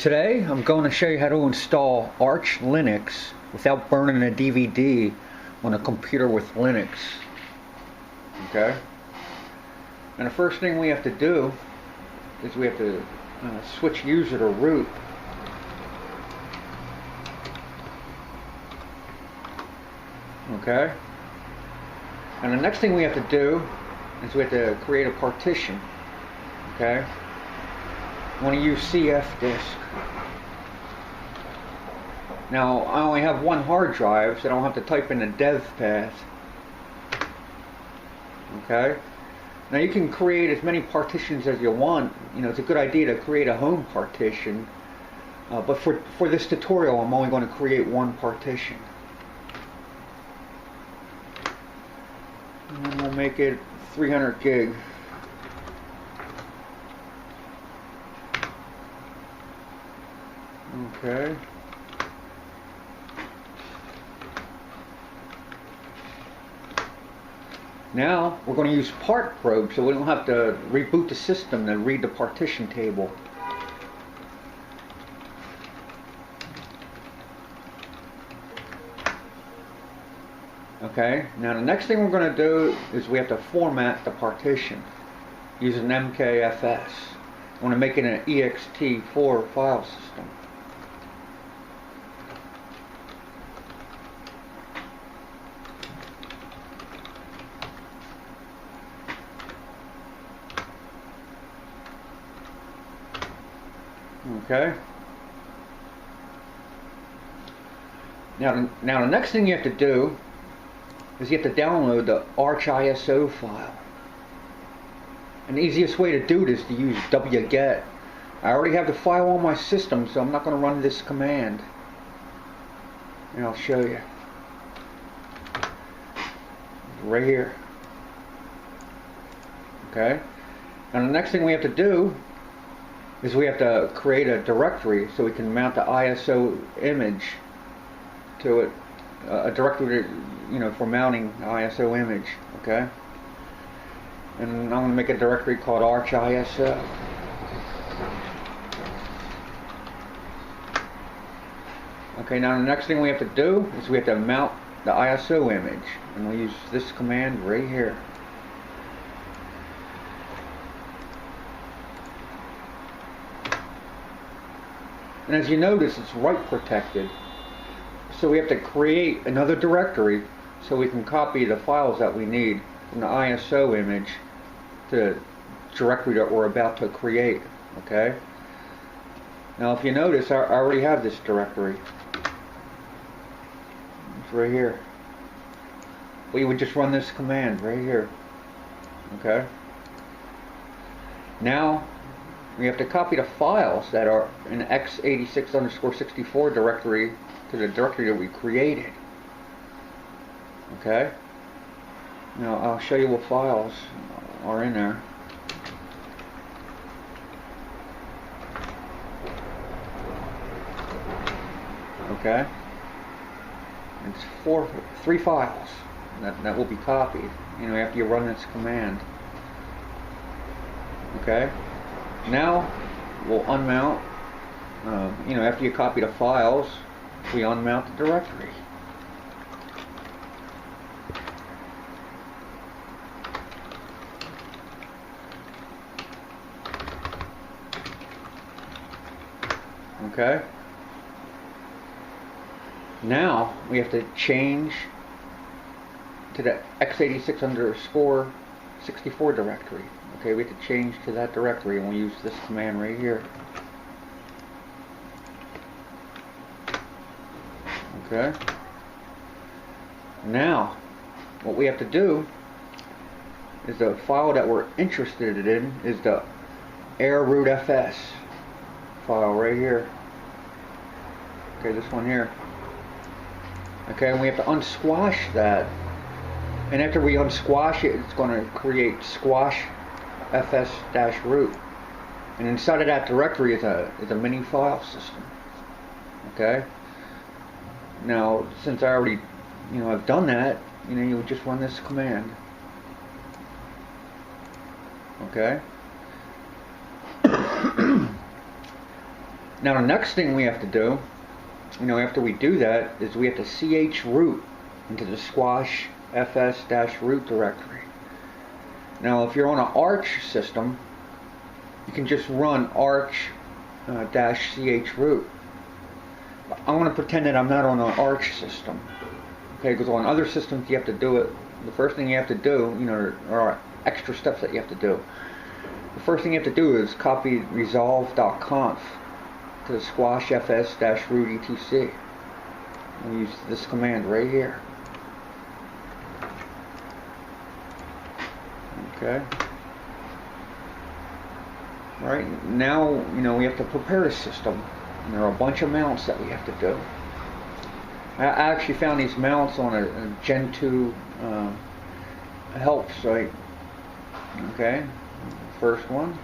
Today I'm going to show you how to install Arch Linux without burning a DVD on a computer with Linux. Okay? And the first thing we have to do is we have to switch user to root. Okay? And the next thing we have to do is we have to create a partition. Okay? I want to use CF disk. Now I only have one hard drive, so I don't have to type in the dev path. Okay? Now you can create as many partitions as you want. You know, it's a good idea to create a home partition. But for this tutorial, I'm only going to create one partition. And we'll make it 300 gig. Okay. Now we're going to use part probe, so we don't have to reboot the system to read the partition table. Okay. Now the next thing we're going to do is we have to format the partition using MKFS. I want to make it an ext4 file system. Okay. Now the next thing you have to do is you have to download the arch-ISO file. And the easiest way to do this is to use wget. I already have the file on my system, so I'm not going to run this command. And I'll show you. Right here. Okay. Now the next thing we have to do is we have to create a directory so we can mount the ISO image to it, a directory, you know, for mounting the ISO image. Okay, and I'm going to make a directory called arch-ISO. Okay, now the next thing we have to do is we have to mount the ISO image, and we'll use this command right here. And as you notice, it's write protected. So we have to create another directory so we can copy the files that we need from the ISO image to the directory that we're about to create. Okay? Now if you notice, I already have this directory. It's right here. We would just run this command right here. Okay? Now we have to copy the files that are in the x86_64 directory to the directory that we created. Okay? Now I'll show you what files are in there. Okay? It's three files that will be copied, you know, after you run this command. Okay? Now we'll unmount, you know, after you copy the files, we unmount the directory. Okay? Now we have to change to the x86_64 directory. Okay, we have to change to that directory, and we'll use this command right here. Okay. Now, what we have to do is the file that we're interested in is the arch-root file right here. Okay, this one here. Okay, and we have to unsquash that. And after we unsquash it, it's going to create squashfs-root. And inside of that directory is a mini file system. Okay? Now, since I already, you know, I've done that, you know, you would just run this command. Okay? Now the next thing we have to do, after we do that, is we have to ch-root into the squashfs-root directory. Now if you're on an arch system, you can just run arch-chroot. I want to pretend that I'm not on an arch system, okay? Because on other systems you have to do it. The first thing you have to do, there are extra steps that you have to do. The first thing you have to do is copy resolve.conf to the squashfs-root etc. And use this command right here. Okay. Right now, we have to prepare the system. And there are a bunch of mounts that we have to do. I actually found these mounts on a Gen 2 help site. Okay, first one.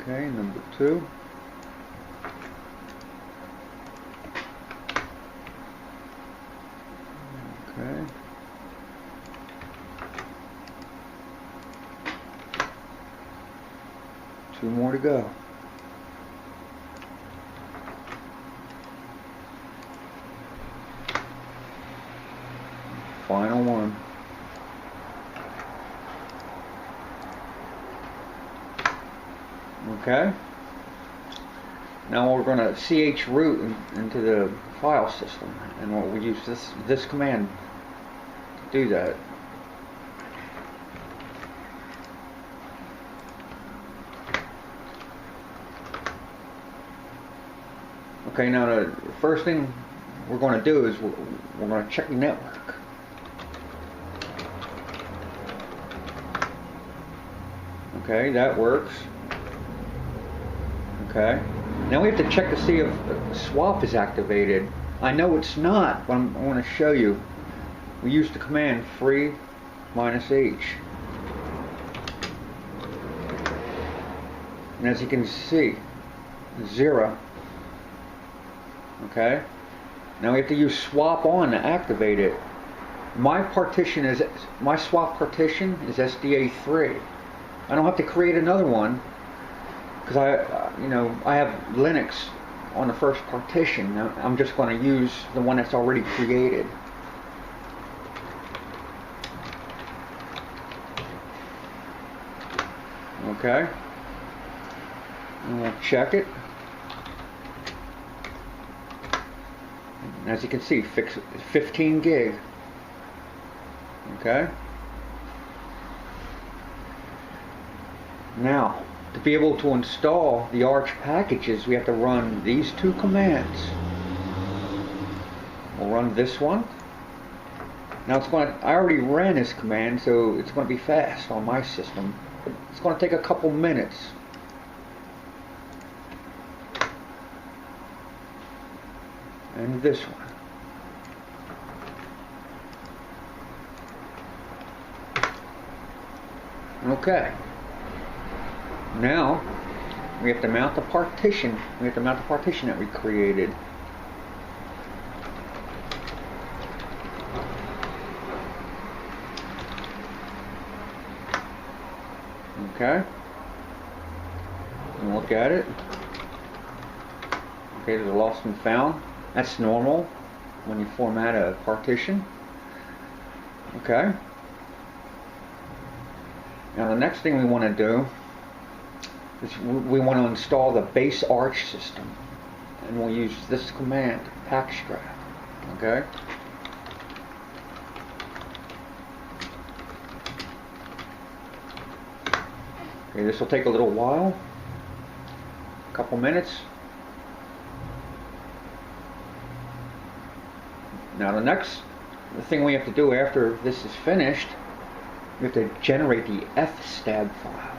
Okay, number 2. Okay. Two more to go. Final one. Okay. Now we're going to ch-root into the file system, and we'll use this command to do that. Okay, now the first thing we're going to do is we're going to check the network. Okay, that works. Okay, now we have to check to see if swap is activated. I know it's not, but I want to show you. We use the command free -h. And as you can see, 0. Okay, now we have to use swap on to activate it. My swap partition is SDA3. I don't have to create another one because I have Linux on the first partition. Now, I'm just going to use the one that's already created. Okay, and we'll check it. As you can see, 15 gig. Okay. Now, to be able to install the Arch packages, we have to run these two commands. We'll run this one. Now I already ran this command, so it's going to be fast on my system. It's going to take a couple minutes. And this one. Okay. Now we have to mount the partition. We have to mount the partition that we created. Okay. And look at it. Okay, there's a lost and found. That's normal when you format a partition. Okay. Now the next thing we want to do is we want to install the base Arch system, and we'll use this command, packstrap. Okay. Okay, this will take a little while, a couple minutes. Now the thing we have to do after this is finished, we have to generate the fstab file.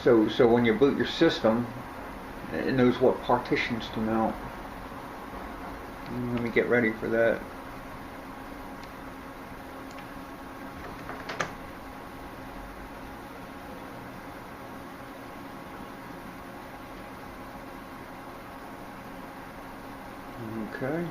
So when you boot your system, it knows what partitions to mount. Let me get ready for that. Okay.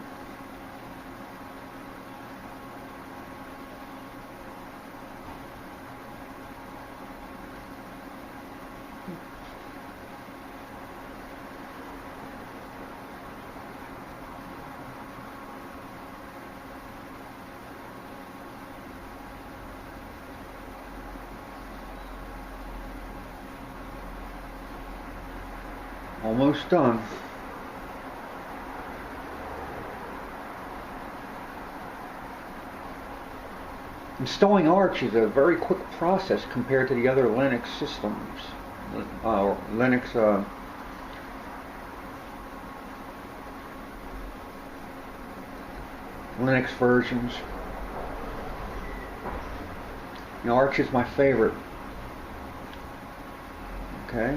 Almost done. Installing Arch is a very quick process compared to the other Linux systems. Linux versions. You know, Arch is my favorite. Okay.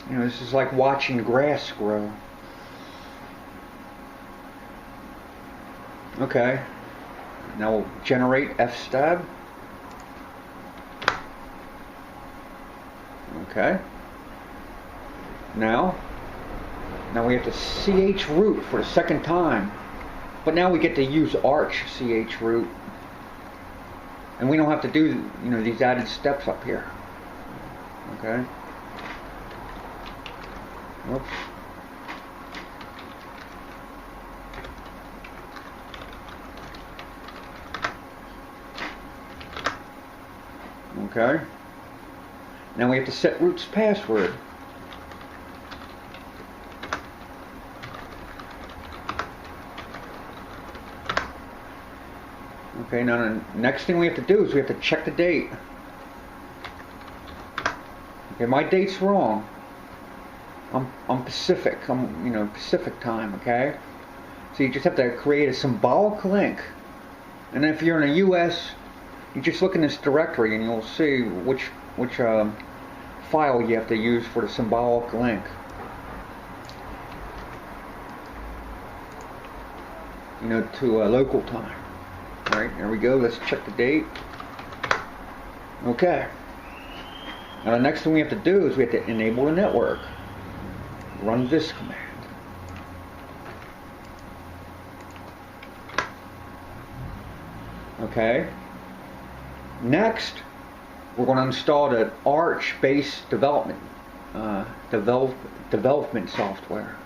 You know, this is like watching grass grow. Okay. Now we'll generate fstab. Okay. Now we have to arch-chroot for the second time. But now we get to use arch-chroot. And we don't have to do, you know, these added steps up here. Okay. Oops. Okay. Now we have to set root's password. Okay, now the next thing we have to do is we have to check the date. Okay, my date's wrong. I'm Pacific. I'm, you know, Pacific time, okay? So you just have to create a symbolic link. And if you're in the US, you just look in this directory and you'll see which file you have to use for the symbolic link. You know, to local time. Alright, there we go. Let's check the date. Okay. Now the next thing we have to do is we have to enable the network. Run this command. Okay. Next, we're going to install the Arch-based development software.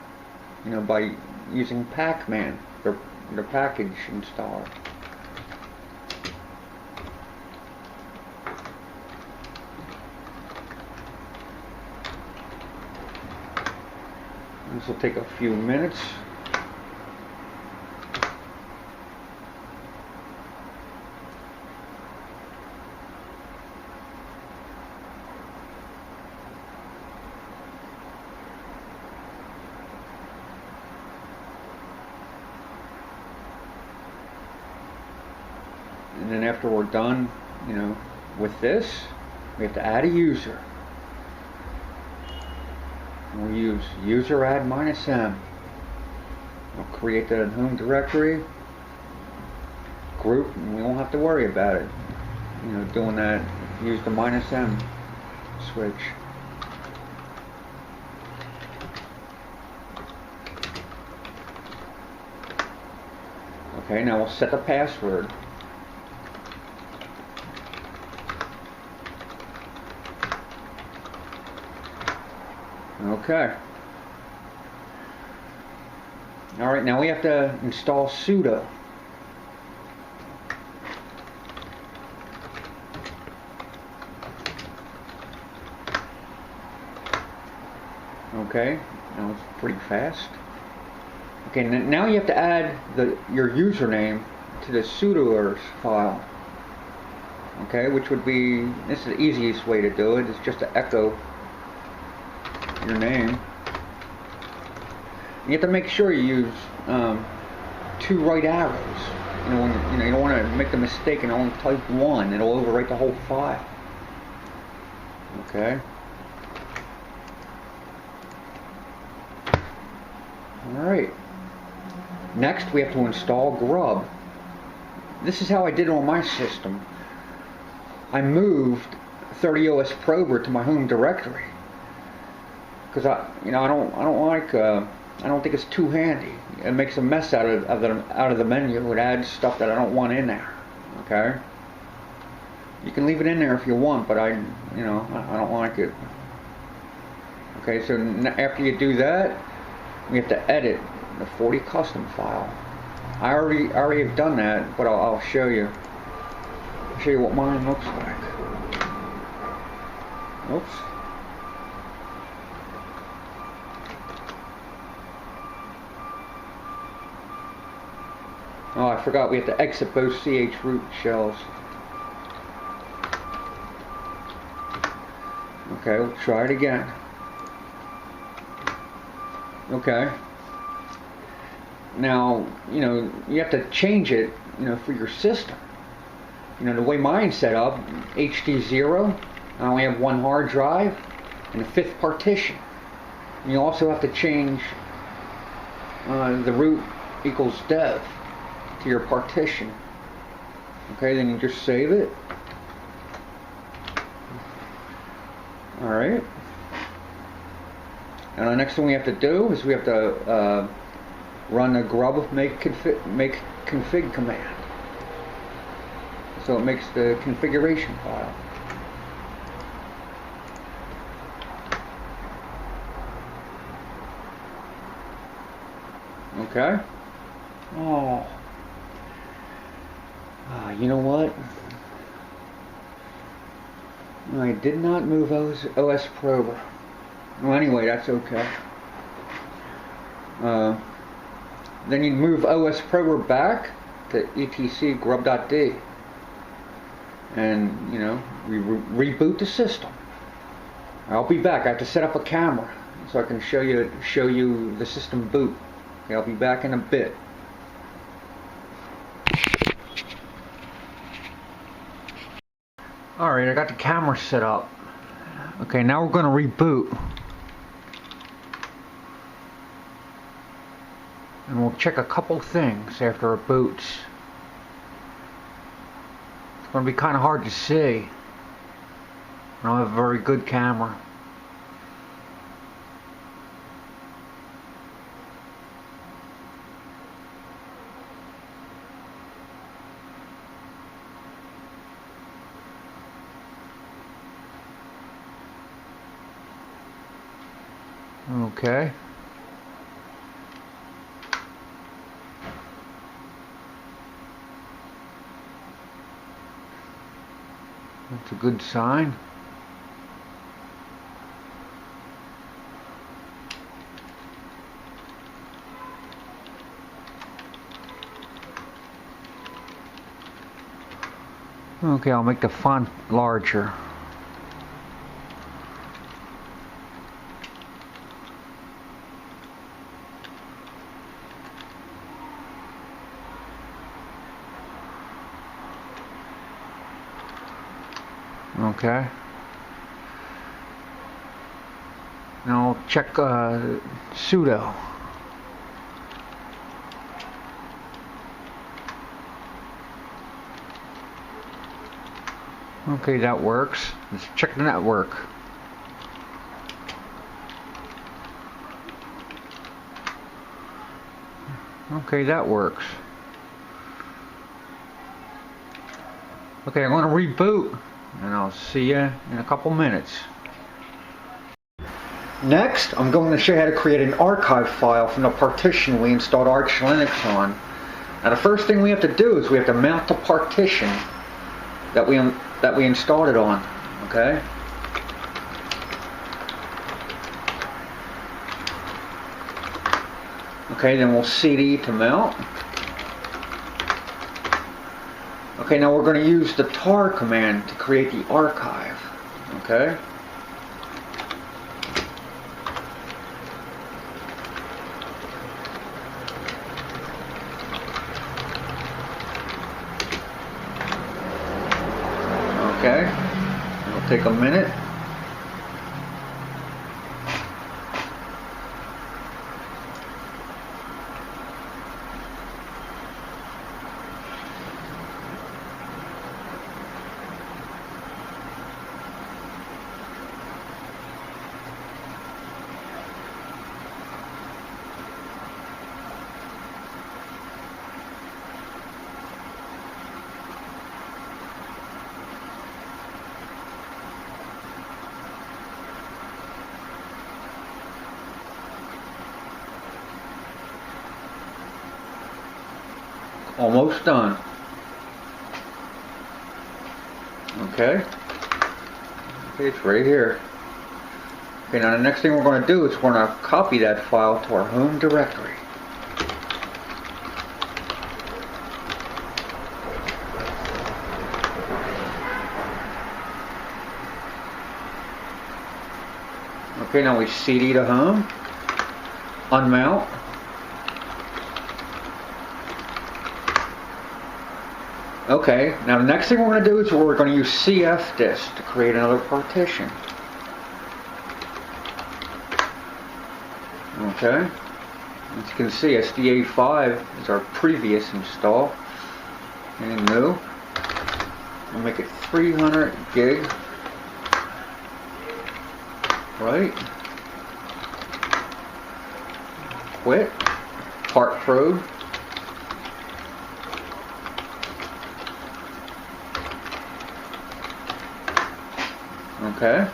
You know, by using Pacman, their package installer. This will take a few minutes. And then after we're done, you know, with this, we have to add a user. We'll use user add -m. We'll create the home directory, group, and we won't have to worry about it. You know, doing that, use the -m switch. Okay, now we'll set the password. Okay. Alright, now we have to install sudo. Okay, now it's pretty fast. Okay, now you have to add your username to the sudoers file. Okay, which would be, this is the easiest way to do it, it's just to echo your name. You have to make sure you use 2 right arrows. You know, you don't want to make the mistake and only type 1. It'll overwrite the whole file. Okay. All right. Next, we have to install grub. This is how I did it on my system. I moved 30OS Prober to my home directory. Because I don't think it's too handy. It makes a mess out of the menu. It adds stuff that I don't want in there. Okay. You can leave it in there if you want, but I don't like it. Okay, so after you do that, we have to edit the 40 custom file. I already have done that, but I'll show you. I'll show you what mine looks like. Oops. Oh, I forgot we have to exit both ch-root shells. Okay, we'll try it again. Okay. Now, you have to change it, for your system. The way mine's set up, HD0, I only have one hard drive and a 5th partition. And you also have to change the root equals dev to your partition. Okay, then you just save it. Alright. And the next thing we have to do is we have to run the grub make config command. So it makes the configuration file. Okay. Oh. You know what? I did not move OS prober. Well, anyway, that's okay. Then you move OS prober back to etc grub.d, and reboot the system. I'll be back. I have to set up a camera so I can show you the system boot. Okay, I'll be back in a bit. Alright, I got the camera set up. Okay, now we're going to reboot. And we'll check a couple things after it boots. It's going to be kind of hard to see. I don't have a very good camera. Okay. That's a good sign. Okay, I'll make the font larger. Okay. Now I'll check sudo. Okay, that works. Let's check the network. Okay, that works. Okay, I'm going to reboot, and I'll see you in a couple minutes. Next, I'm going to show you how to create an archive file from the partition we installed Arch Linux on. Now, the first thing we have to do is we have to mount the partition that we installed it on. Okay. Okay, then we'll CD to mount. Okay, now we're going to use the tar command to create the archive. Okay. Okay, it'll take a minute. Almost done. Okay. Okay, it's right here. Okay, now the next thing we're going to do is we're going to copy that file to our home directory. Okay, now we CD to home, unmount. Okay, now the next thing we're going to do is we're going to use CF disk to create another partition. Okay, as you can see, SDA5 is our previous install. And new. We'll make it 300 gig. Right. Quit. Arch-chroot. Okay.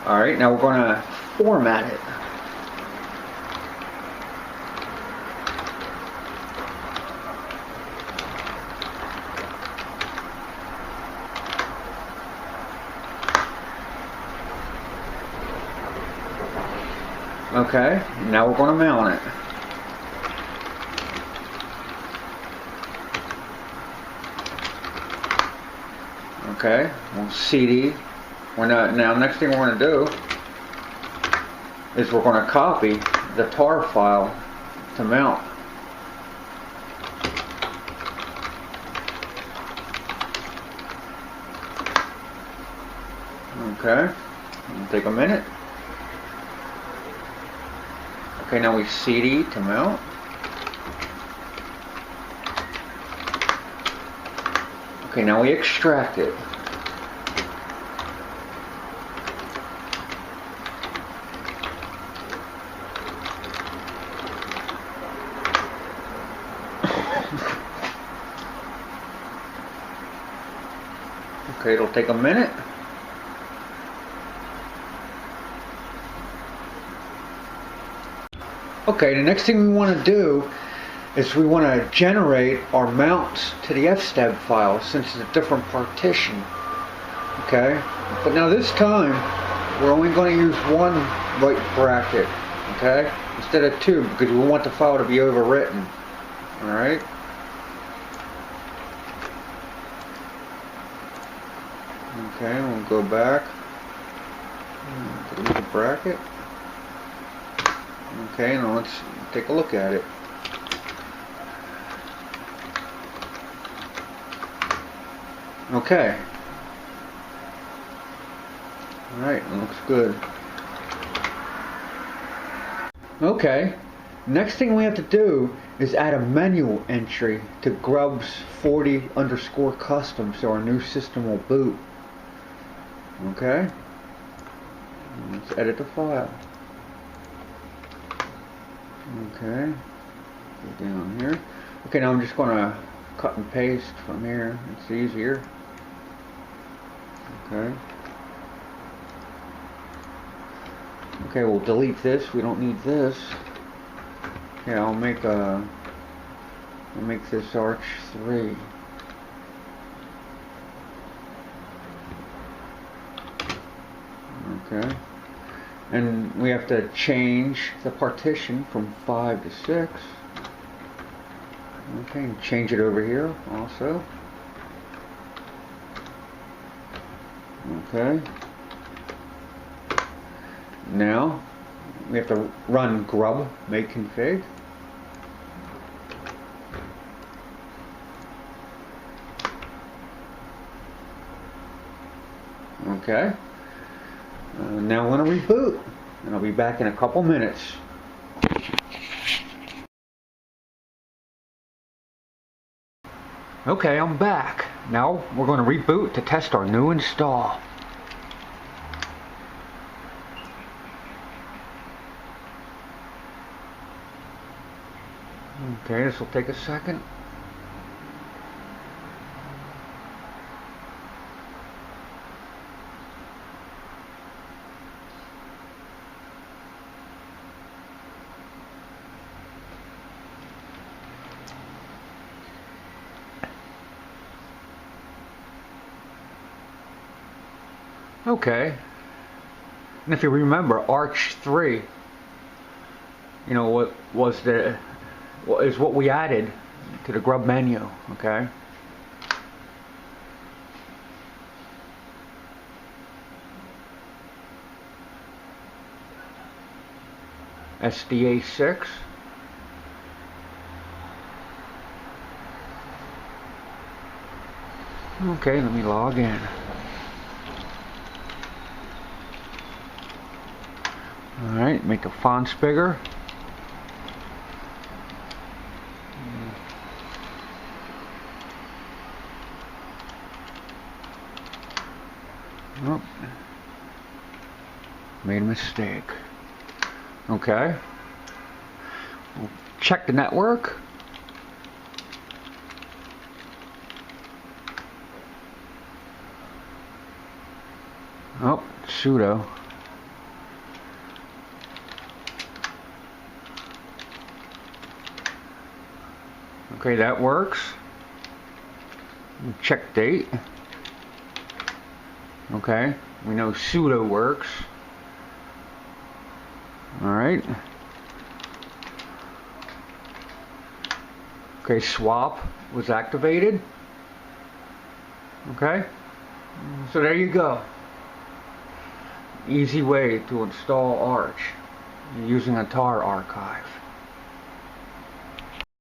Alright, now we're going to format it. Okay, now we're going to mount it. Okay, we'll CD. Now next thing we're going to do is we're going to copy the tar file to mount. Okay, it'll take a minute. Okay, now we CD to mount. Okay, now we extract it. Okay, it'll take a minute. Okay, the next thing we want to do is we want to generate our mounts to the fstab file since it's a different partition. Okay, but now this time we're only going to use one right bracket, okay, instead of two, because we want the file to be overwritten. Alright. Okay, we'll go back. Delete the bracket. Okay, now let's take a look at it. Okay. Alright, it looks good. Okay, next thing we have to do is add a menu entry to grubs 40_custom so our new system will boot. Okay, let's edit the file. Okay, go down here. Okay, now I'm just going to cut and paste from here. It's easier. Okay. Okay, we'll delete this. We don't need this. Okay, I'll make this arch-3. Okay. And we have to change the partition from 5 to 6. Okay, and change it over here also. Okay. Now we have to run grub make config. Okay. Now I'm going to reboot, and I'll be back in a couple minutes. Okay, I'm back. Now we're going to reboot to test our new install. Okay, this will take a second. Okay. And if you remember, arch-3, you know, is what we added to the grub menu. Okay. SDA6. Okay, let me log in. Alright, make the fonts bigger. Oh, made a mistake. Okay. We'll check the network. Oh, sudo. Okay, that works. Check date. Okay, we know sudo works. Alright. Okay, swap was activated. Okay, so there you go. Easy way to install Arch using a tar archive.